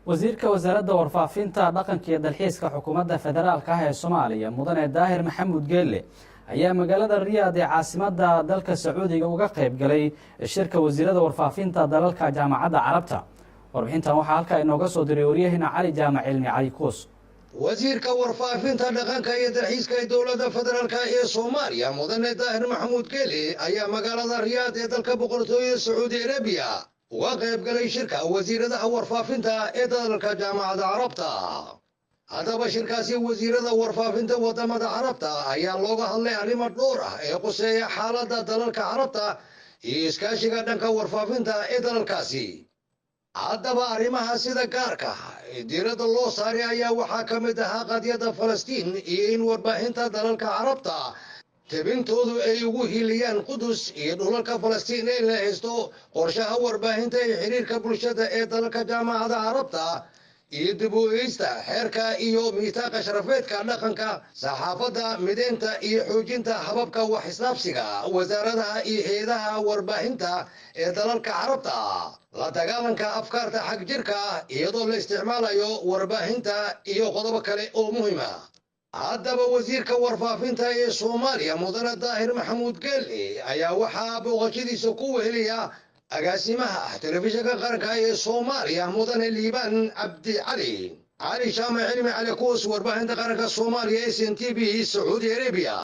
wasiirka wasaaradda warfaafinta dhaqanka iyo dalxiiska xukuumadda federaalka ah ee Soomaaliya mudane Daahir Maxamuud Geelle ayaa magaalada Riyaad ee caasimadda dalka Sacuudiga uga qayb galay shirka wasiirada warfaafinta dalalka jaamacadda Carabta. warbixintan waxaa halka inooga soo diray wariyahina Cali Jaamac Cilmi Cali Koos. wasiirka warfaafinta dhaqanka iyo dalxiiska ee dowladda federaalka ee Soomaaliya mudane Daahir Maxamuud Geelle ayaa magaalada Riyaad ee dalka boqortooyada Sacuudi Arabiya uga qayb galay shirka wasiirada warfaafinta ee dalalka jaamacadda Carabta. haddaba shirkaasi wasiirada warfaafinta wadamada Carabta ayaa looga hadlay arrimo dhowr ah ee quseeya xaaladda dalalka Carabta iyo iskaashiga dhanka warfaafinta ee dalalkaasi. haddaba arrimaha sida gaarka diiradda loo saaray ayaa waxaa ka mid ahaa qadiyadda Falastiin iyo in warbaahinta dalalka Carabta tabintoodu ay ugu hiliyaan Qudus iyo dhulalka Falastiin ee la haysto qorshaha warbaahinta ee xiriirka bulshada ee dalalka jaamacadda Carabta iyo dib u eegista xeerka iyo miitaaqa sharafeedka dhaqanka saxaafadda mideynta iyo xoojinta hababka wax isdhaafsiga wasaaradaha iyo hay'adaha warbaahinta ee dalalka Carabta la dagaalanka afkaarta xag jirka iyadoo la isticmaalayo warbaahinta iyo qodobo kale oo muhiim ah. haddaba wasiirka warfaafinta ee Soomaaliya mudane Daahir Maxamuud Geelle ayaa waxaa booqashadiisa ku wehelaya agaasimaha telefishinka qaranka ee Soomaaliya mudane Liibaan Cabdi Cali Jaamac Cilmi Cali Koos warbaahinta qaranka Soomaaliya SNTV Sacuudi Arabiya.